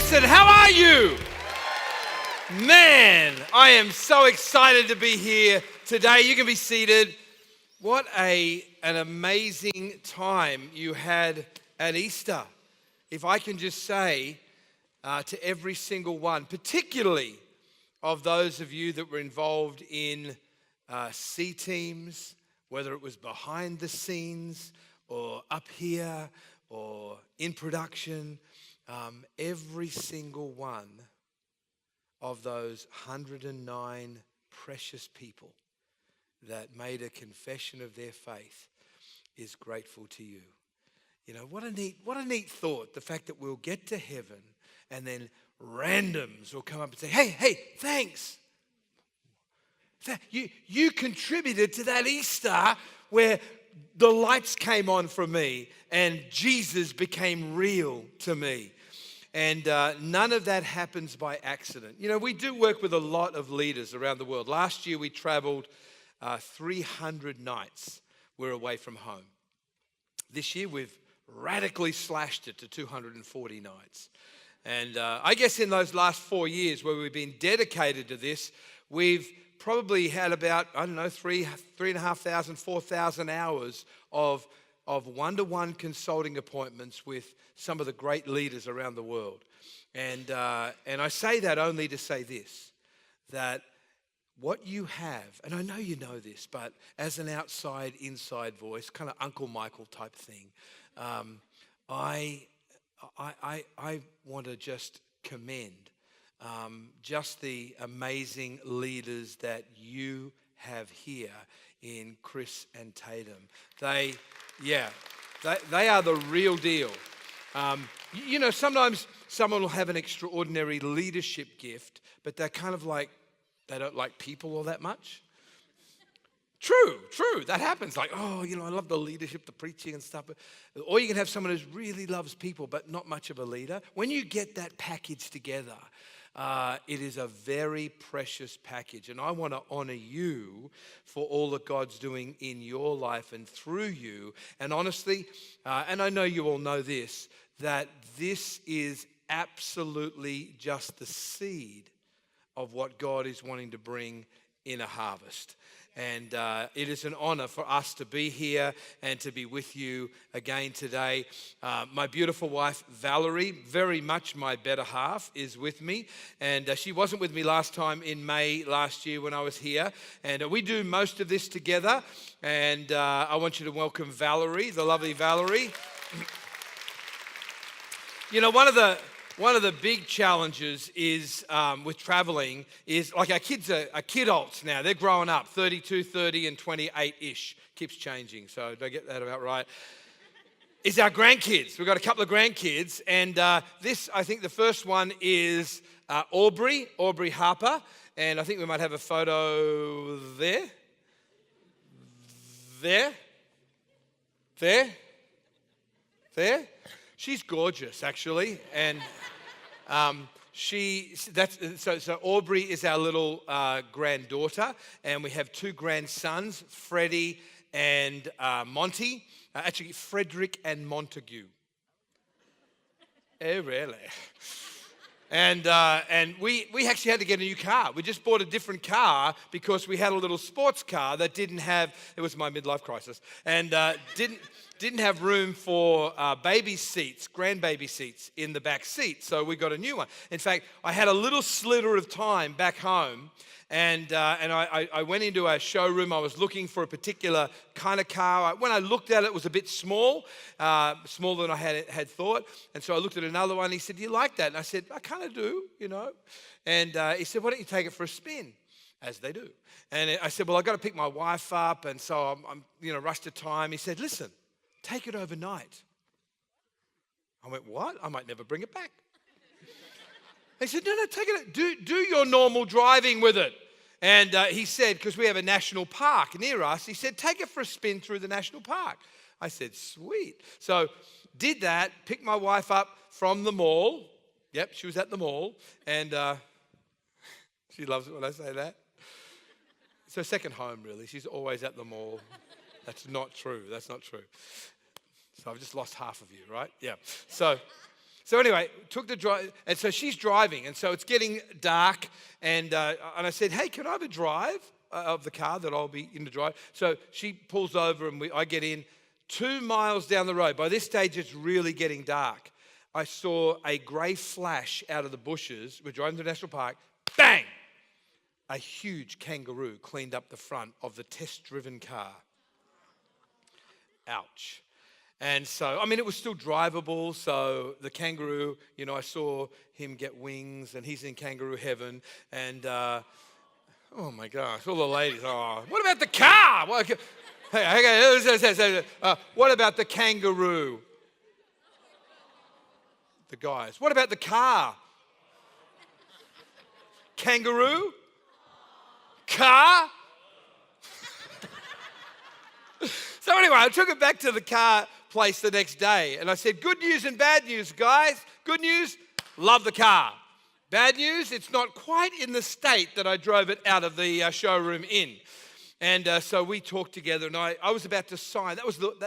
Listen, how are you? Man, I am so excited to be here today. You can be seated. What an amazing time you had at Easter. If I can just say to every single one, particularly of those of you that were involved in C teams, whether it was behind the scenes or up here or in production, every single one of those 109 precious people that made a confession of their faith is grateful to you. You know, what a neat thought, the fact that we'll get to heaven and then randoms will come up and say, hey, thanks. You contributed to that Easter where the lights came on for me and Jesus became real to me. And none of that happens by accident. You know, we do work with a lot of leaders around the world. Last year we traveled 300 nights we're away from home. This year we've radically slashed it to 240 nights. And I guess in those last 4 years where we've been dedicated to this, we've probably had about, 3,500, 4,000 hours of one-to-one consulting appointments with some of the great leaders around the world. And I say that only to say this, that what you have, and I know you know this, but as an outside, inside voice, kind of Uncle Michael type thing, I want to just commend just the amazing leaders that you have here in Chris and Tatum. They are the real deal. You know, sometimes someone will have an extraordinary leadership gift, but they're kind of like, they don't like people all that much. True, that happens. Like, I love the leadership, the preaching and stuff. Or you can have someone who really loves people, but not much of a leader. When you get that package together, it is a very precious package. And I want to honor you for all that God's doing in your life and through you. And honestly, and I know you all know this, that this is absolutely just the seed of what God is wanting to bring in a harvest. And it is an honor for us to be here and to be with you again today. My beautiful wife, Valerie, very much my better half, is with me. And she wasn't with me last time in May last year when I was here. And we do most of this together. And I want you to welcome Valerie, the lovely Valerie. You know, one of the big challenges is with traveling is like our kids are kidults now. They're growing up, 32, 30, and 28-ish. Keeps changing, so did I get that about right? Is our grandkids. We've got a couple of grandkids, and this, I think the first one is Aubrey Harper, and I think we might have a photo there. She's gorgeous, actually, and so Aubrey is our little granddaughter, and we have two grandsons, Freddie and Monty. Actually, Frederick and Montague. Really? And we actually had to get a new car. We just bought a different car because we had a little sports car that didn't have. It was my midlife crisis, and didn't have room for baby seats, grandbaby seats in the back seat. So we got a new one. In fact, I had a little slither of time back home, and I went into a showroom. I was looking for a particular kind of car. When I looked at it, it was a bit small, smaller than I had thought. And so I looked at another one. He said, "Do you like that?" And I said, "I kind of do, you know." And he said, "Why don't you take it for a spin?" As they do. And I said, "Well, I've got to pick my wife up, and so I'm rushed to time." He said, "Listen, take it overnight." I went, "What? I might never bring it back." He said, no, take it. Do your normal driving with it. And he said, because we have a national park near us, he said, "Take it for a spin through the national park." I said, "Sweet." So did that, picked my wife up from the mall. Yep, she was at the mall. And she loves it when I say that. It's her second home, really. She's always at the mall. That's not true. So I've just lost half of you, right? Yeah. So So anyway, took the drive, and so she's driving, and so it's getting dark, and I said, hey, can I have a drive of the car that I'll be in the drive? So she pulls over, and I get in. 2 miles down the road, by this stage it's really getting dark, I saw a grey flash out of the bushes. We're driving to the national park, bang! A huge kangaroo cleaned up the front of the test-driven car. Ouch. And so, I mean, it was still drivable. So the kangaroo, I saw him get wings, and he's in kangaroo heaven. And, oh my gosh, all the ladies, what about the car? What about the kangaroo? The guys. What about the car? Kangaroo? Car? So anyway, I took it back to the car place the next day, and I said, good news and bad news, guys. Good news, love the car. Bad news, it's not quite in the state that I drove it out of the showroom in. And so we talked together, and I was about to sign.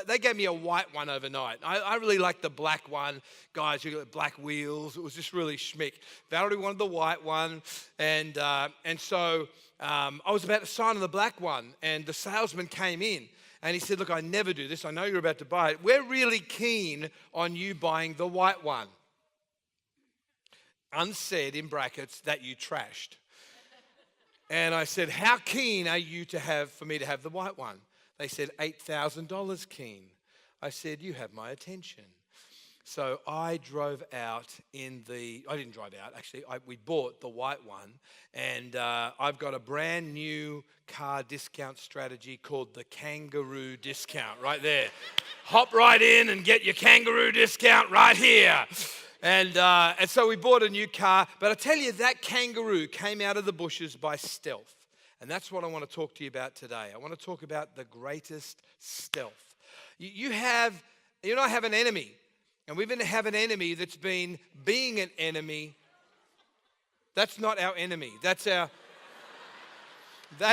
They gave me a white one overnight. I really liked the black one. Guys, you got black wheels. It was just really schmick. Valerie wanted the white one. And so I was about to sign on the black one, and the salesman came in. And he said, look, I never do this. I know you're about to buy it. We're really keen on you buying the white one. Unsaid, in brackets, that you trashed. And I said, how keen are you for me to have the white one? They said, $8,000 keen. I said, you have my attention. So I drove out I didn't drive out, actually. We bought the white one. And I've got a brand new car discount strategy called the Kangaroo Discount right there. Hop right in and get your Kangaroo discount right here. And so we bought a new car. But I tell you, that kangaroo came out of the bushes by stealth. And that's what I want to talk to you about today. I want to talk about the greatest stealth. You and I have an enemy. And we even have an enemy that's been being an enemy. That's not our enemy. That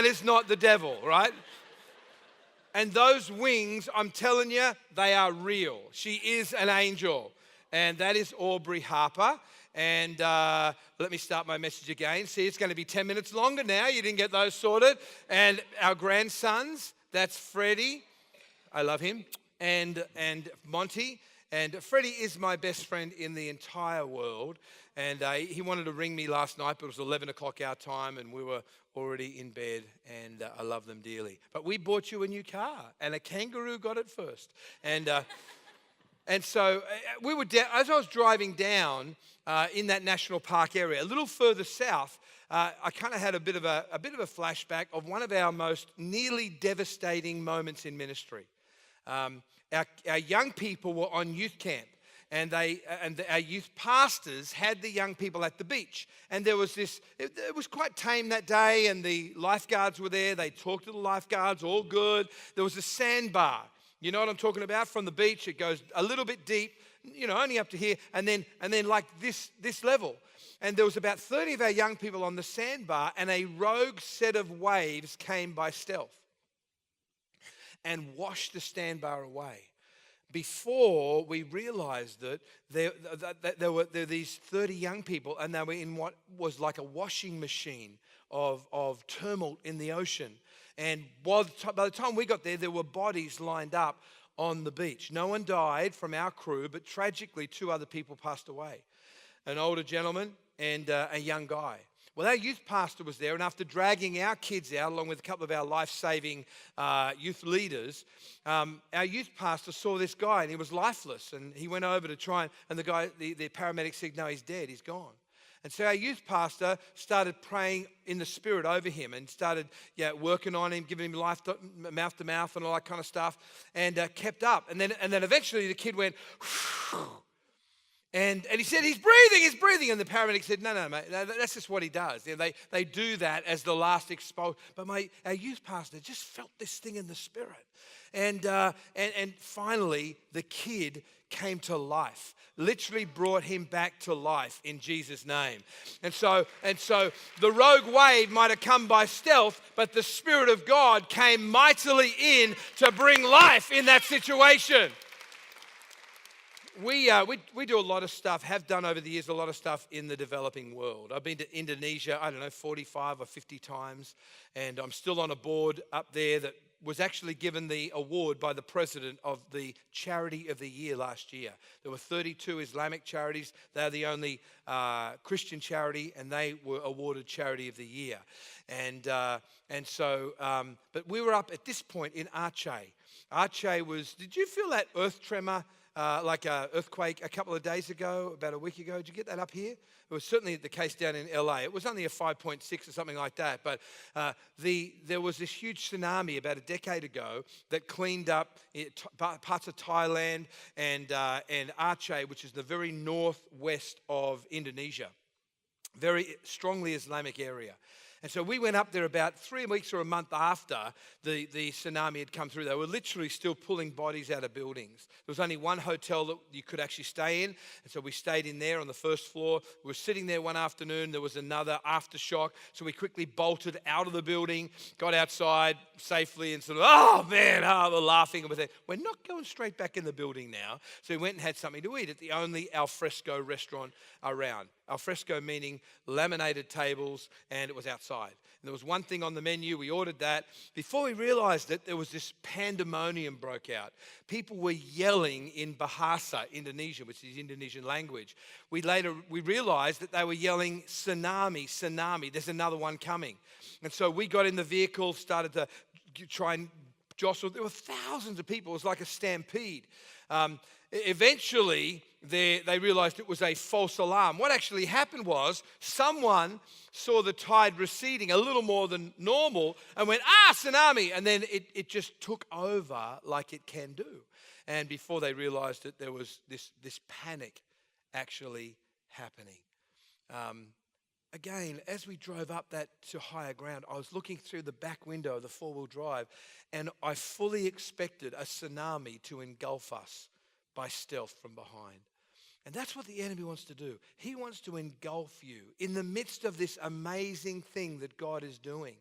is not the devil, right? And those wings, I'm telling you, they are real. She is an angel. And that is Aubrey Harper. And let me start my message again. See, it's going to be 10 minutes longer now. You didn't get those sorted. And our grandsons, that's Freddie. I love him. And Monty. And Freddie is my best friend in the entire world. And he wanted to ring me last night, but it was 11 o'clock our time, and we were already in bed, and I love them dearly. But we bought you a new car, and a kangaroo got it first. And so we were as I was driving down in that national park area, a little further south, I kind of had a bit of a flashback of one of our most nearly devastating moments in ministry. Our young people were on youth camp, and our youth pastors had the young people at the beach. And there was it was quite tame that day, and the lifeguards were there. They talked to the lifeguards, all good. There was a sandbar. You know what I'm talking about? From the beach, it goes a little bit deep, only up to here, and then like this level. And there was about 30 of our young people on the sandbar, and a rogue set of waves came by stealth and washed the sandbar away. Before we realized that there were these 30 young people, and they were in what was like a washing machine of tumult in the ocean. And by the time we got there were bodies lined up on the beach. No one died from our crew, but tragically 2 other people passed away. An older gentleman and a young guy. Well, our youth pastor was there, and after dragging our kids out, along with a couple of our life-saving youth leaders, our youth pastor saw this guy, and he was lifeless. And he went over to try, and the paramedic said, no, he's dead, he's gone. And so our youth pastor started praying in the Spirit over him and started working on him, giving him life mouth to mouth and all that kind of stuff, and kept up. And then eventually the kid went, whew. And he said, he's breathing. And the paramedic said, no, mate, that's just what he does. They do that as the last exposure. But our youth pastor just felt this thing in the Spirit. And finally, the kid came to life. Literally brought him back to life in Jesus' name. And so the rogue wave might have come by stealth, but the Spirit of God came mightily in to bring life in that situation. we do a lot of stuff, have done over the years a lot of stuff in the developing world. I've been to Indonesia, I don't know, 45 or 50 times, and I'm still on a board up there that was actually given the award by the president of the Charity of the Year last year. There were 32 Islamic charities. They're the only Christian charity, and they were awarded Charity of the Year. But we were up at this point in Aceh. Aceh was, did you feel that earth tremor, like an earthquake a couple of days ago, about a week ago? Did you get that up here? It was certainly the case down in LA. It was only a 5.6 or something like that. But there was this huge tsunami about a decade ago that cleaned up parts of Thailand and Aceh, which is the very northwest of Indonesia. Very strongly Islamic area. And so we went up there about 3 weeks or a month after the tsunami had come through. They were literally still pulling bodies out of buildings. There was only one hotel that you could actually stay in. And so we stayed in there on the first floor. We were sitting there one afternoon. There was another aftershock. So we quickly bolted out of the building, got outside safely and sort of, we're laughing. And we're not going straight back in the building now. So we went and had something to eat at the only alfresco restaurant around. Alfresco meaning laminated tables, and it was outside. And there was one thing on the menu, we ordered that. Before we realized it, there was this pandemonium broke out. People were yelling in Bahasa, Indonesia, which is Indonesian language. We realized that they were yelling, tsunami, tsunami, there's another one coming. And so we got in the vehicle, started to try and jostle. There were thousands of people. It was like a stampede. Eventually, they realized it was a false alarm. What actually happened was someone saw the tide receding a little more than normal and went, tsunami! And then it just took over like it can do. And before they realized it, there was this panic actually happening. Again, as we drove up that to higher ground, I was looking through the back window of the four-wheel drive, and I fully expected a tsunami to engulf us by stealth from behind. And that's what the enemy wants to do. He wants to engulf you in the midst of this amazing thing that God is doing.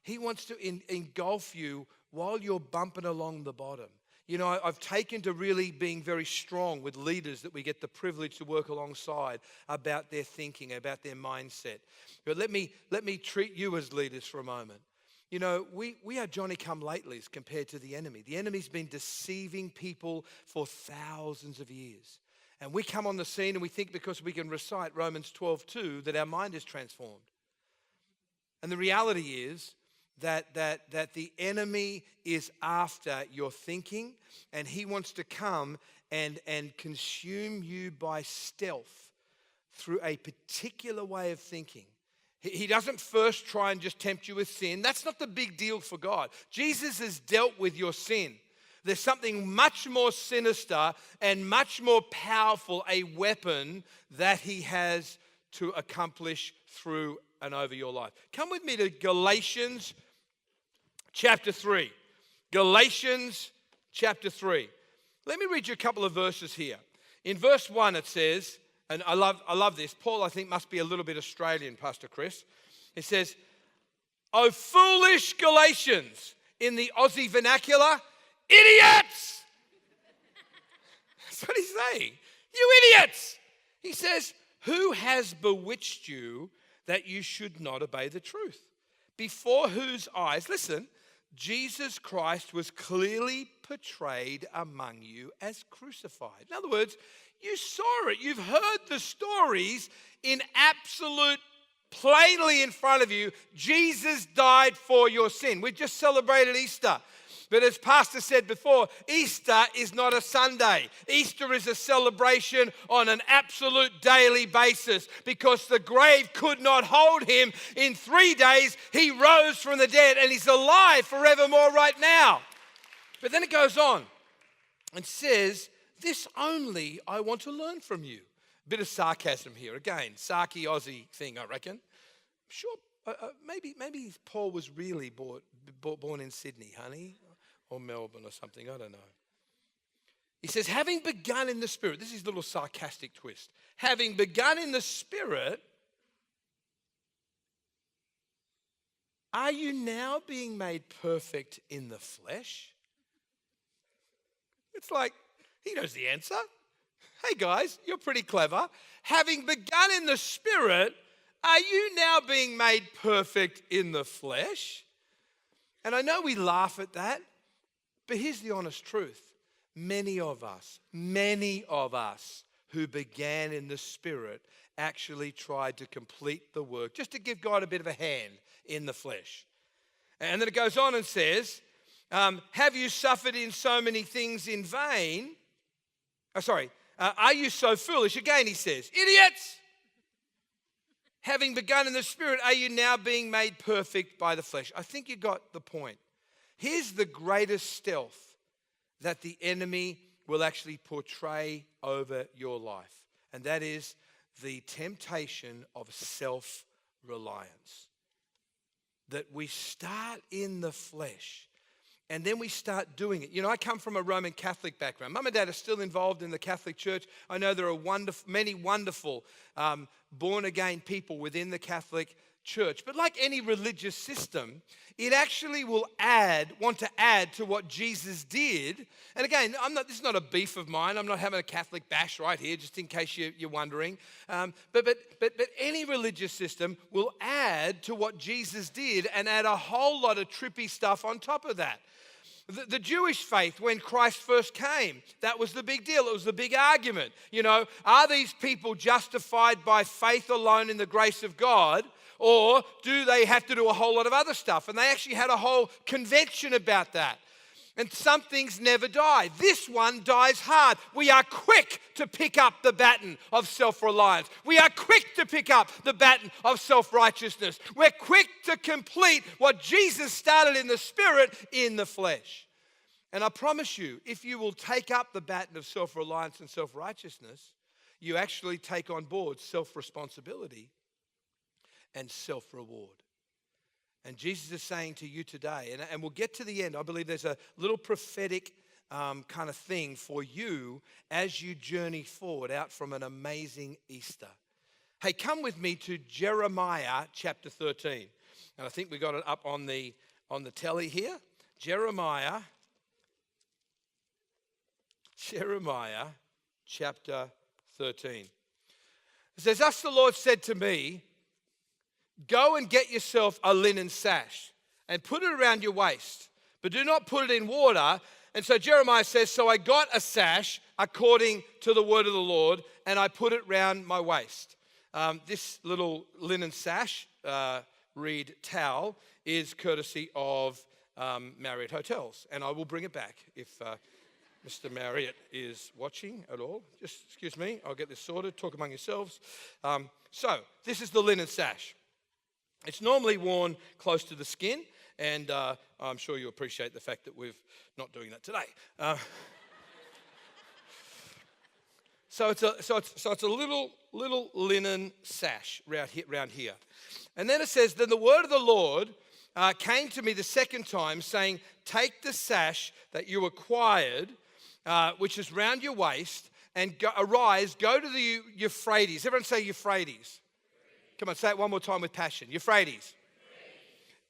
He wants to engulf you while you're bumping along the bottom. You know, I've taken to really being very strong with leaders that we get the privilege to work alongside about their thinking, about their mindset. But let me treat you as leaders for a moment. You know, we are Johnny-come-latelys compared to the enemy. The enemy's been deceiving people for thousands of years. And we come on the scene and we think because we can recite Romans 12:2 that our mind is transformed. And the reality is that the enemy is after your thinking, and he wants to come and consume you by stealth through a particular way of thinking. He doesn't first try and just tempt you with sin. That's not the big deal for God. Jesus has dealt with your sin. There's something much more sinister and much more powerful, a weapon that he has to accomplish through and over your life. Come with me to Galatians chapter 3. Galatians chapter 3. Let me read you a couple of verses here. In verse 1 it says, and I love this. Paul, I think, must be a little bit Australian, Pastor Chris. It says, "O foolish Galatians," in the Aussie vernacular, idiots! That's what he's saying. You idiots! He says, "Who has bewitched you that you should not obey the truth? Before whose eyes," listen, "Jesus Christ was clearly portrayed among you as crucified." In other words, you saw it. You've heard the stories in absolute, plainly in front of you. Jesus died for your sin. We just celebrated Easter. But as Pastor said before, Easter is not a Sunday. Easter is a celebration on an absolute daily basis because the grave could not hold him. In 3 days, he rose from the dead and he's alive forevermore right now. But then it goes on and says, "This only I want to learn from you." Bit of sarcasm here. Again, sarky Aussie thing, I reckon. Sure, maybe Paul was really born in Sydney, honey, or Melbourne or something, I don't know. He says, having begun in the Spirit, this is a little sarcastic twist. Having begun in the Spirit, are you now being made perfect in the flesh? It's like, He knows the answer. Hey guys, you're pretty clever. Having begun in the Spirit, are you now being made perfect in the flesh? And I know we laugh at that, but here's the honest truth. Many of us who began in the Spirit actually tried to complete the work, just to give God a bit of a hand in the flesh. And then it goes on and says, have you suffered in so many things in vain? Are you so foolish? Again, he says, idiots! Having begun in the Spirit, are you now being made perfect by the flesh? I think you got the point. Here's the greatest stealth that the enemy will actually portray over your life, and that is the temptation of self-reliance. That we start in the flesh, and then we start doing it. You know, I come from a Roman Catholic background. Mum and Dad are still involved in the Catholic Church. I know there are many wonderful born-again people within the Catholic Church. But like any religious system, it actually will want to add to what Jesus did. And again, this is not a beef of mine. I'm not having a Catholic bash right here, just in case you're wondering. But any religious system will add to what Jesus did and add a whole lot of trippy stuff on top of that. The Jewish faith, when Christ first came, that was the big deal. It was the big argument. You know, are these people justified by faith alone in the grace of God, or do they have to do a whole lot of other stuff? And they actually had a whole convention about that. And some things never die. This one dies hard. We are quick to pick up the baton of self-reliance. We are quick to pick up the baton of self-righteousness. We're quick to complete what Jesus started in the Spirit in the flesh. And I promise you, if you will take up the baton of self-reliance and self-righteousness, you actually take on board self-responsibility and self-reward. And Jesus is saying to you today, and we'll get to the end. I believe there's a little prophetic kind of thing for you as you journey forward out from an amazing Easter. Hey, come with me to Jeremiah chapter 13. And I think we got it up on the telly here. Jeremiah chapter 13. It says, thus the Lord said to me, go and get yourself a linen sash and put it around your waist, but do not put it in water. And so Jeremiah says, so I got a sash according to the word of the Lord, and I put it round my waist. This little linen sash, reed towel, is courtesy of Marriott Hotels, and I will bring it back if Mr. Marriott is watching at all. Just excuse me, I'll get this sorted. Talk among yourselves. So this is the linen sash. It's normally worn close to the skin, and I'm sure you appreciate the fact that we're not doing that today. So it's a little linen sash round here. And then it says, then the word of the Lord came to me the second time, saying, take the sash that you acquired, which is round your waist, and arise, go to the Euphrates. Everyone say Euphrates. Come on, say it one more time with passion. Euphrates.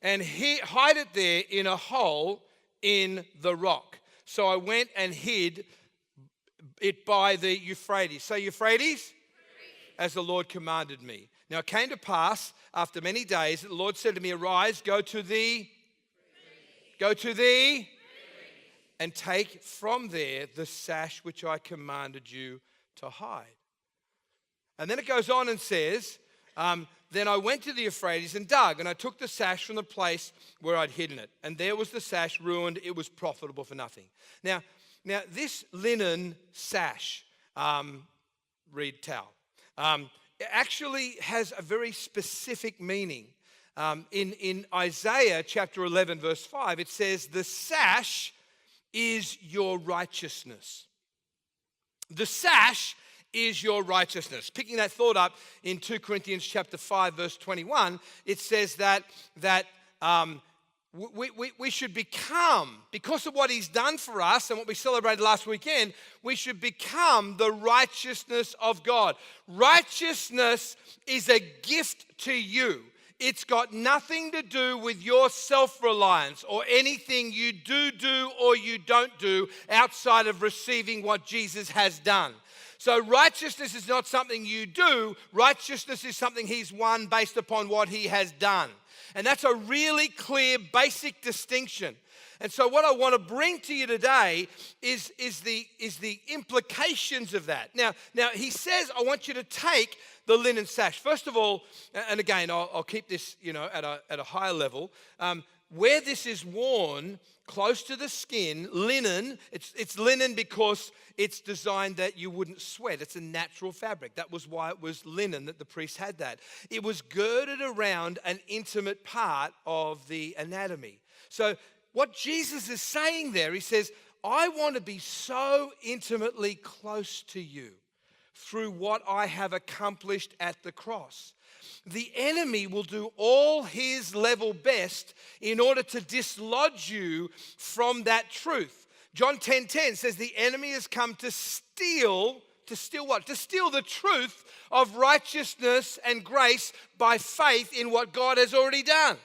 And hide it there in a hole in the rock. So I went and hid it by the Euphrates. Say Euphrates, as the Lord commanded me. Now it came to pass after many days that the Lord said to me, arise, go to the, and take from there the sash which I commanded you to hide. And then it goes on and says, then I went to the Euphrates and dug, and I took the sash from the place where I'd hidden it. And there was the sash ruined. It was profitable for nothing. Now this linen sash, reed towel, actually has a very specific meaning. In Isaiah chapter 11, verse 5, it says, the sash is your righteousness. The sash is your righteousness. Picking that thought up in 2 Corinthians chapter 5, verse 21, it says that we should become, because of what he's done for us and what we celebrated last weekend, we should become the righteousness of God. Righteousness is a gift to you. It's got nothing to do with your self-reliance or anything you do or you don't do outside of receiving what Jesus has done. So righteousness is not something you do. Righteousness is something he's won based upon what he has done. And that's a really clear, basic distinction. And so what I want to bring to you today is the implications of that. Now he says, I want you to take the linen sash. First of all, and again, I'll keep this, at a higher level. Where this is worn close to the skin, linen, it's linen because it's designed that you wouldn't sweat. It's a natural fabric. That was why it was linen, that the priest had that. It was girded around an intimate part of the anatomy. So what Jesus is saying there, he says, I want to be so intimately close to you through what I have accomplished at the cross. The enemy will do all his level best in order to dislodge you from that truth. John 10:10 says the enemy has come to steal what? To steal the truth of righteousness and grace by faith in what God has already done.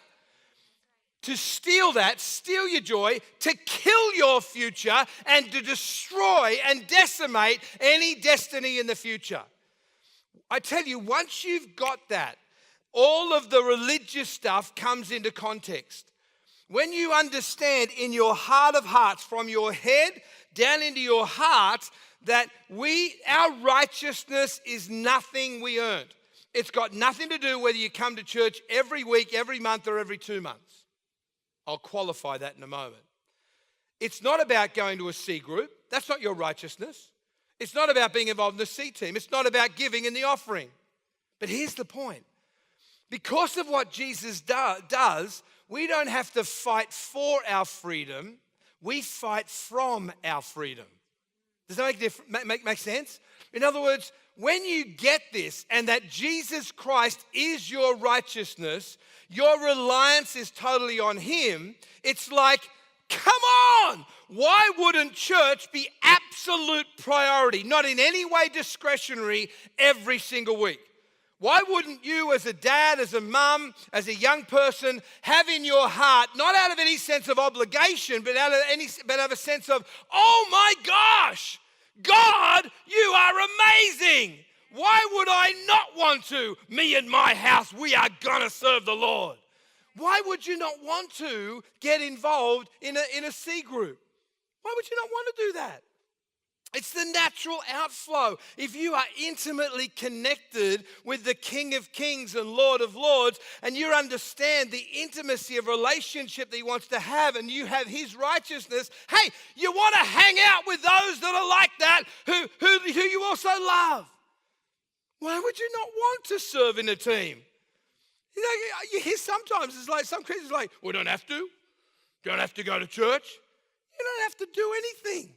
To steal that, steal your joy, to kill your future, and to destroy and decimate any destiny in the future. I tell you, once you've got that, all of the religious stuff comes into context. When you understand in your heart of hearts, from your head down into your heart, that our righteousness is nothing we earned. It's got nothing to do whether you come to church every week, every month, or every 2 months. I'll qualify that in a moment. It's not about going to a C group. That's not your righteousness. It's not about being involved in the C team. It's not about giving in the offering. But here's the point. Because of what Jesus does, we don't have to fight for our freedom. We fight from our freedom. Does that make sense? In other words, when you get this and that Jesus Christ is your righteousness, your reliance is totally on him, it's like, come on! Why wouldn't church be absolute priority, not in any way discretionary, every single week? Why wouldn't you as a dad, as a mum, as a young person have in your heart, not out of any sense of obligation, but out of a sense of, oh my gosh, God, you are amazing. Why would I not want to? Me and my house, we are going to serve the Lord. Why would you not want to get involved in a C group? Why would you not want to do that? It's the natural outflow. If you are intimately connected with the King of Kings and Lord of Lords, and you understand the intimacy of relationship that he wants to have, and you have his righteousness, hey, you want to hang out with those that are like that, who you also love. Why would you not want to serve in a team? You hear sometimes, it's like some Christians are like, we don't have to. Don't have to go to church. You don't have to do anything.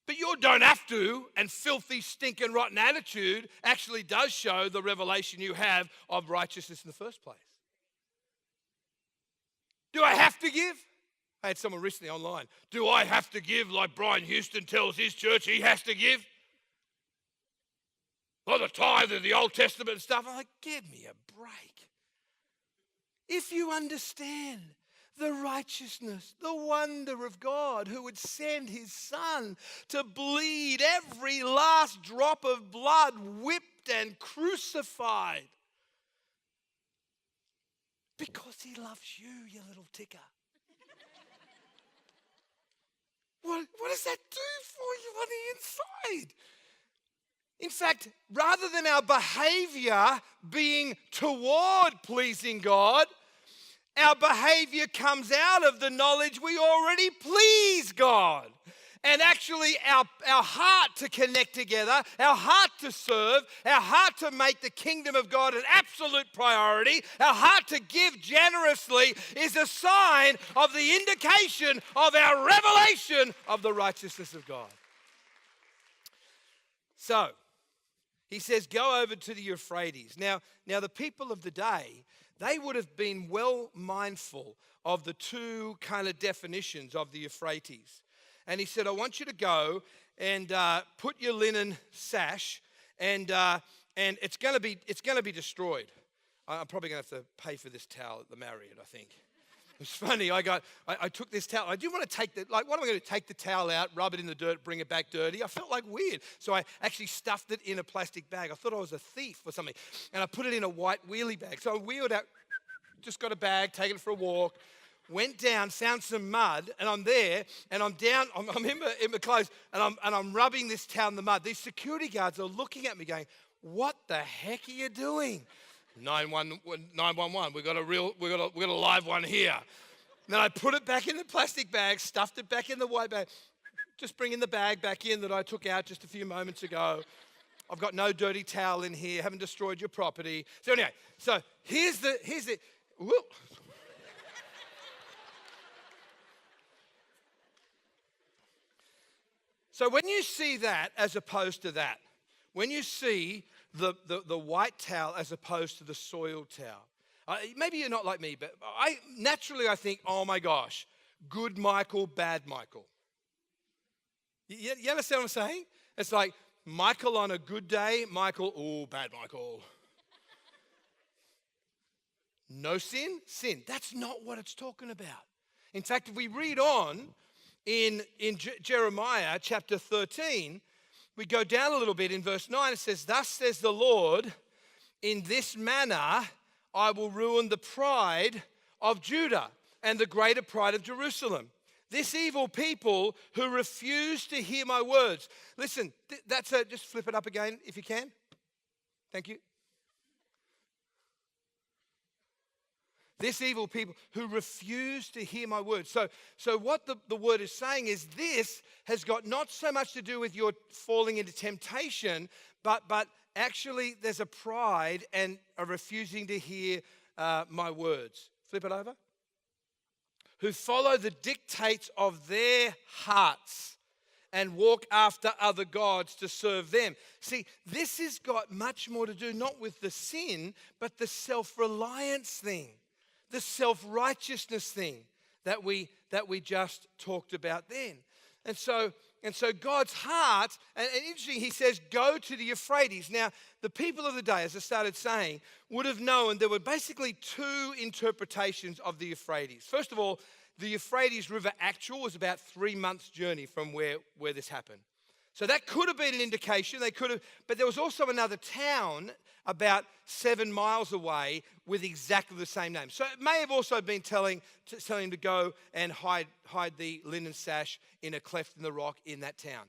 But your don't have to and filthy, stinking, rotten attitude actually does show the revelation you have of righteousness in the first place. Do I have to give? I had someone recently online. Do I have to give like Brian Houston tells his church he has to give? Like the tithe of the Old Testament and stuff. I'm like, give me a break. If you understand the righteousness, the wonder of God who would send his son to bleed every last drop of blood, whipped and crucified. Because he loves you, you little ticker. What does that do for you on the inside? In fact, rather than our behavior being toward pleasing God, our behavior comes out of the knowledge we already please God. And actually our heart to connect together, our heart to serve, our heart to make the kingdom of God an absolute priority, our heart to give generously is a sign of the indication of our revelation of the righteousness of God. So, he says, go over to the Euphrates. Now the people of the day, they would have been well mindful of the two kind of definitions of the Euphrates. And he said, I want you to go and put your linen sash, and it's going to be destroyed. I'm probably going to have to pay for this towel at the Marriott, I think. It's funny, I took this towel. I didn't want to take what am I going to take the towel out, rub it in the dirt, bring it back dirty? I felt like weird. So I actually stuffed it in a plastic bag. I thought I was a thief or something. And I put it in a white wheelie bag. So I wheeled out, just got a bag, taken it for a walk, went down, found some mud, and I'm there, and I'm down, I'm in my clothes, and I'm rubbing this towel in the mud. These security guards are looking at me going, what the heck are you doing? 911, we got a live one here. Then I put it back in the plastic bag, stuffed it back in the white bag, just bringing the bag back in that I took out just a few moments ago. I've got no dirty towel in here, haven't destroyed your property. So anyway, here's the, whoop. So when you see that as opposed to that, when you see the white towel as opposed to the soiled towel, maybe you're not like me, but I think, oh my gosh, good Michael, bad Michael. You understand what I'm saying? It's like Michael on a good day, Michael, oh, bad Michael. No sin? Sin. That's not what it's talking about. In fact, if we read on in Jeremiah chapter 13, we go down a little bit in verse 9. It says, thus says the Lord, in this manner I will ruin the pride of Judah and the greater pride of Jerusalem. This evil people who refuse to hear my words. Listen, just flip it up again if you can. Thank you. This evil people who refuse to hear my words. So what the word is saying is this has got not so much to do with your falling into temptation, but actually there's a pride and a refusing to hear my words. Flip it over. Who follow the dictates of their hearts and walk after other gods to serve them. See, this has got much more to do not with the sin, but the self-reliance thing. The self-righteousness thing that we just talked about then. And so God's heart, and interesting, he says, go to the Euphrates. Now, the people of the day, as I started saying, would have known there were basically two interpretations of the Euphrates. First of all, the Euphrates River actual was about 3 months' journey from where this happened. So that could have been an indication. But there was also another town about 7 miles away with exactly the same name. So it may have also been telling him to go and hide the linen sash in a cleft in the rock in that town.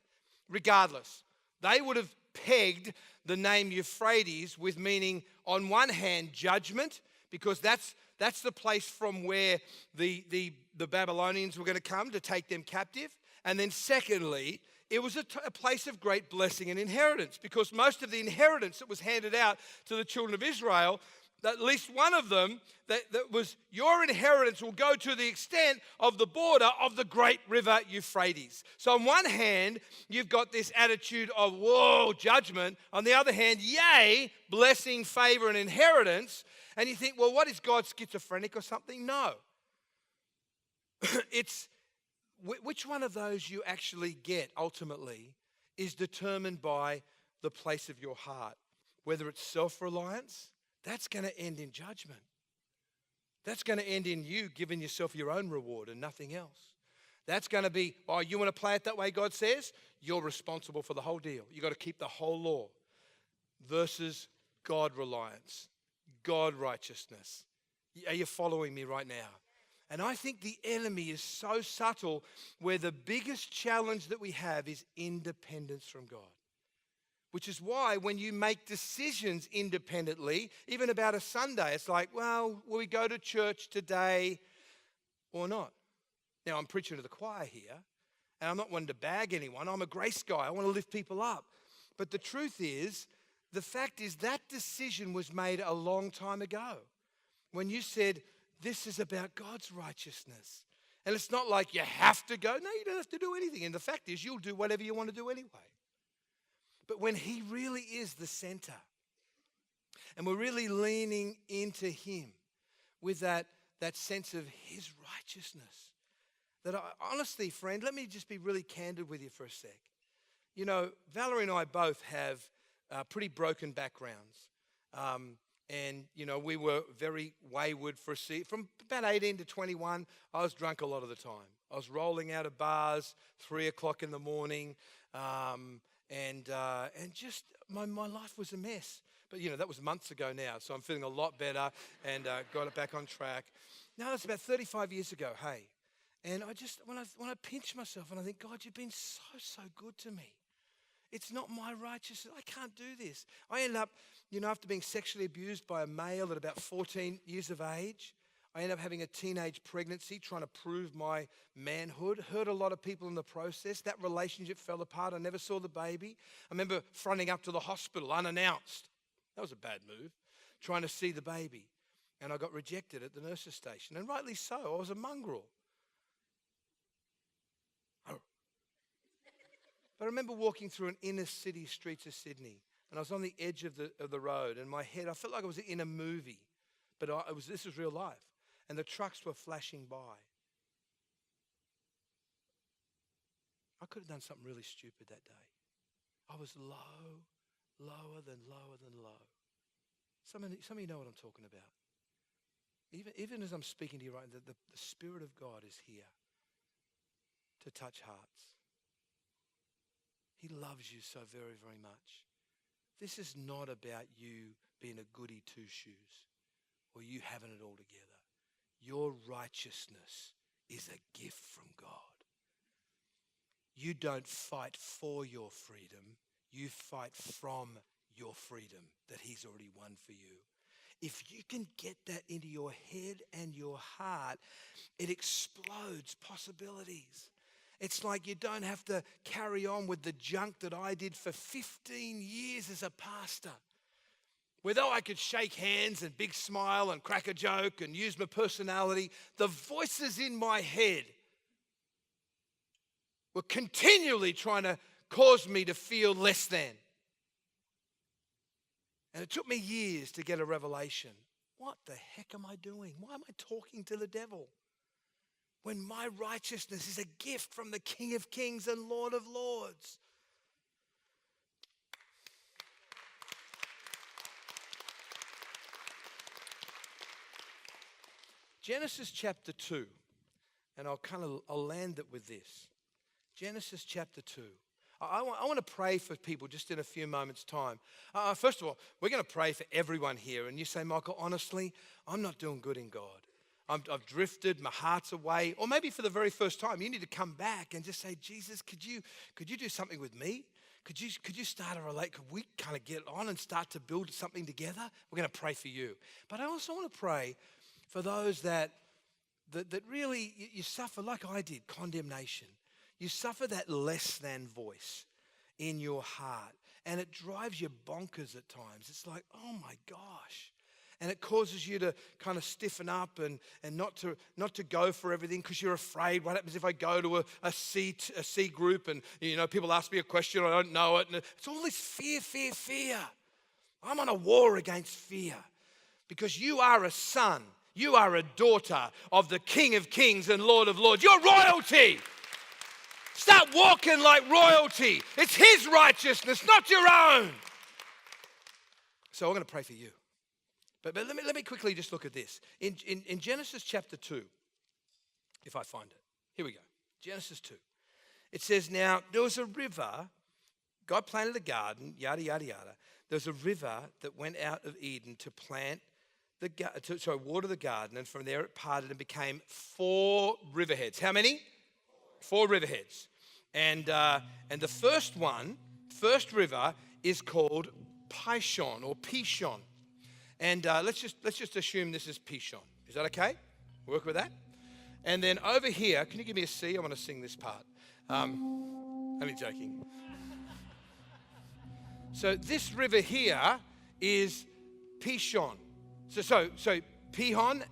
Regardless, they would have pegged the name Euphrates with meaning, on one hand, judgment, because that's the place from where the Babylonians were going to come to take them captive. And then secondly, it was a place of great blessing and inheritance, because most of the inheritance that was handed out to the children of Israel, at least one of them, that was your inheritance will go to the extent of the border of the great river Euphrates. So on one hand, you've got this attitude of, whoa, judgment. On the other hand, yay, blessing, favor, and inheritance. And you think, well, what is God, schizophrenic or something? No. It's which one of those you actually get ultimately is determined by the place of your heart. Whether it's self-reliance, that's going to end in judgment. That's going to end in you giving yourself your own reward and nothing else. That's going to be, oh, you want to play it that way, God says? You're responsible for the whole deal. You've got to keep the whole law. Versus God reliance, God righteousness. Are you following me right now? And I think the enemy is so subtle, where the biggest challenge that we have is independence from God. Which is why when you make decisions independently, even about a Sunday, it's like, well, will we go to church today or not? Now, I'm preaching to the choir here, and I'm not wanting to bag anyone. I'm a grace guy. I want to lift people up. But the truth is, the fact is that decision was made a long time ago. When you said, this is about God's righteousness. And it's not like you have to go. No, you don't have to do anything. And the fact is, you'll do whatever you want to do anyway. But when he really is the center, and we're really leaning into him with that sense of his righteousness, that honestly, friend, let me just be really candid with you for a sec. You know, Valerie and I both have pretty broken backgrounds. And, we were very wayward for a season. From about 18 to 21, I was drunk a lot of the time. I was rolling out of bars, 3 o'clock in the morning, and just my life was a mess. But, that was months ago now, so I'm feeling a lot better and got it back on track. Now, it's about 35 years ago, hey. And I just, when I pinch myself and I think, God, you've been so good to me. It's not my righteousness. I can't do this. I ended up, after being sexually abused by a male at about 14 years of age, I ended up having a teenage pregnancy, trying to prove my manhood. Hurt a lot of people in the process. That relationship fell apart. I never saw the baby. I remember fronting up to the hospital unannounced. That was a bad move. Trying to see the baby. And I got rejected at the nurse's station. And rightly so. I was a mongrel. But I remember walking through an inner city streets of Sydney, and I was on the edge of the road, and my head, I felt like I was in a movie, but this was real life, and the trucks were flashing by. I could have done something really stupid that day. I was lower than low. Some of you know what I'm talking about. Even as I'm speaking to you right now, the Spirit of God is here to touch hearts. He loves you so very, very much. This is not about you being a goody two-shoes or you having it all together. Your righteousness is a gift from God. You don't fight for your freedom. You fight from your freedom that He's already won for you. If you can get that into your head and your heart, it explodes possibilities. It's like you don't have to carry on with the junk that I did for 15 years as a pastor. Where though I could shake hands and big smile and crack a joke and use my personality, the voices in my head were continually trying to cause me to feel less than. And it took me years to get a revelation. What the heck am I doing? Why am I talking to the devil? When my righteousness is a gift from the King of Kings and Lord of Lords. Genesis chapter 2, and I'll land it with this. Genesis chapter 2. I want to pray for people just in a few moments' time. First of all, we're going to pray for everyone here. And you say, Michael, honestly, I'm not doing good in God. I've drifted, my heart's away. Or maybe for the very first time, you need to come back and just say, Jesus, could you do something with me? Could you start a relationship? Could we kind of get on and start to build something together? We're going to pray for you. But I also want to pray for those that really, you suffer like I did, condemnation. You suffer that less than voice in your heart. And it drives you bonkers at times. It's like, oh my gosh. And it causes you to kind of stiffen up and not to go for everything because you're afraid. What happens if I go to a C group and people ask me a question, I don't know it. And it's all this fear. I'm on a war against fear because you are a son. You are a daughter of the King of Kings and Lord of Lords. You're royalty. Start walking like royalty. It's His righteousness, not your own. So I'm going to pray for you. But let me quickly just look at this. In Genesis chapter 2, if I find it. Here we go. Genesis 2. It says, now, there was a river. God planted a garden, yada, yada, yada. There was a river that went out of Eden to water the garden. And from there it parted and became 4 riverheads. How many? 4 riverheads. And the first river is called Pishon or Pishon. And let's just assume this is Pishon. Is that okay? Work with that? And then over here, can you give me a C? I want to sing this part. Only joking. So this river here is Pishon. So Pishon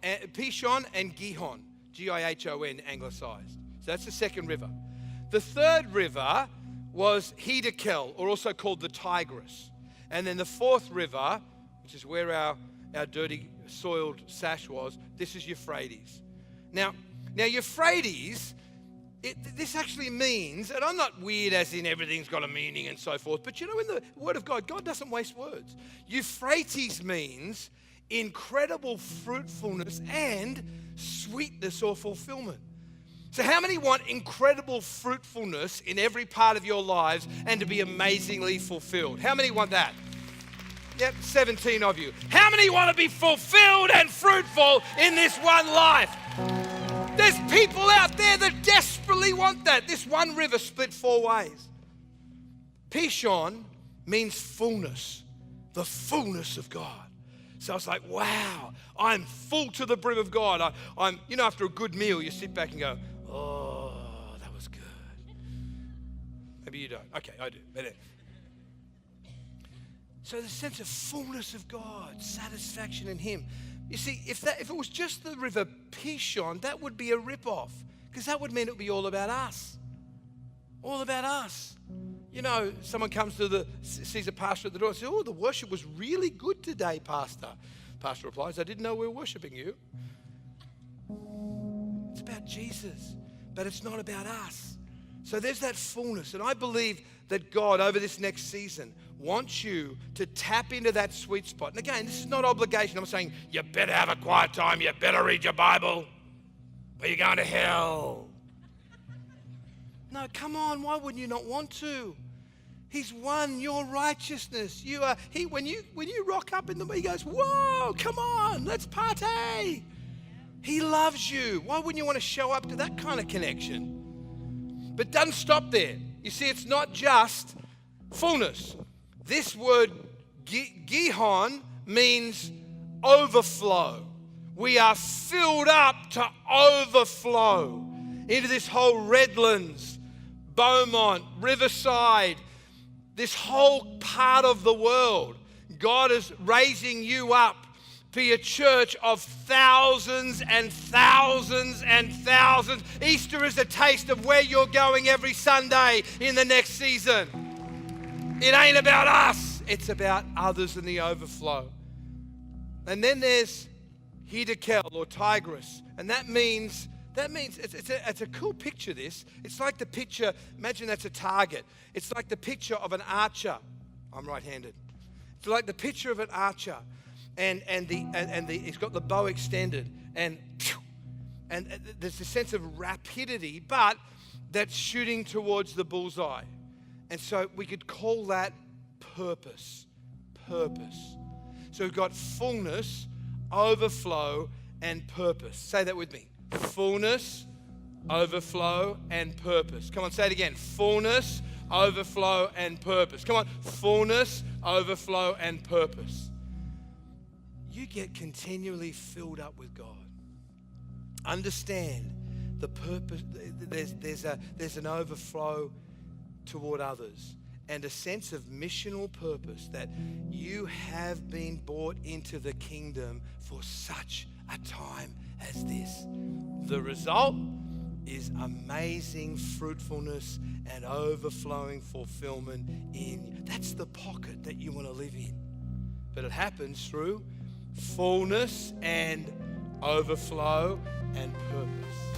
and Gihon. Gihon, anglicized. So that's the second river. The third river was Hiddekel, or also called the Tigris. And then the fourth river, which is where our dirty, soiled sash was, this is Euphrates. Now Euphrates, this actually means, and I'm not weird as in everything's got a meaning and so forth, but in the Word of God, God doesn't waste words. Euphrates means incredible fruitfulness and sweetness or fulfillment. So how many want incredible fruitfulness in every part of your lives and to be amazingly fulfilled? How many want that? Yep, 17 of you. How many want to be fulfilled and fruitful in this one life? There's people out there that desperately want that. This one river split 4 ways. Pishon means fullness, the fullness of God. So I was like, wow, I'm full to the brim of God. I'm, after a good meal, you sit back and go, oh, that was good. Maybe you don't. Okay, I do. But so the sense of fullness of God, satisfaction in Him. You see, if it was just the river Pishon, that would be a rip-off, because that would mean it would be all about us. All about us. Someone comes to sees a pastor at the door and says, oh, the worship was really good today, Pastor. Pastor replies, I didn't know we were worshiping you. It's about Jesus, but it's not about us. So there's that fullness. And I believe that God, over this next season, wants you to tap into that sweet spot. And again, this is not obligation. I'm saying, you better have a quiet time. You better read your Bible, or you're going to hell. No, come on. Why wouldn't you not want to? He's won your righteousness. When you rock up in the He goes, whoa, come on, let's party. He loves you. Why wouldn't you want to show up to that kind of connection? But doesn't stop there. You see, it's not just fullness. This word gihon means overflow. We are filled up to overflow into this whole Redlands, Beaumont, Riverside, this whole part of the world. God is raising you up to be a church of thousands and thousands and thousands. Easter is a taste of where you're going every Sunday in the next season. It ain't about us. It's about others and the overflow. And then there's Hiddekel or Tigris. And that means it's a cool picture, this. It's like the picture, imagine that's a target. It's like the picture of an archer. I'm right-handed. It's like the picture of an archer. And he's got the bow extended. And there's a sense of rapidity, but that's shooting towards the bullseye. And so we could call that purpose. Purpose. So we've got fullness, overflow, and purpose. Say that with me. Fullness, overflow, and purpose. Come on, say it again. Fullness, overflow, and purpose. Come on. Fullness, overflow, and purpose. You get continually filled up with God. Understand the purpose. There's an overflow toward others and a sense of missional purpose that you have been brought into the kingdom for such a time as this. The result is amazing fruitfulness and overflowing fulfillment in you. That's the pocket that you want to live in. But it happens through fullness and overflow and purpose.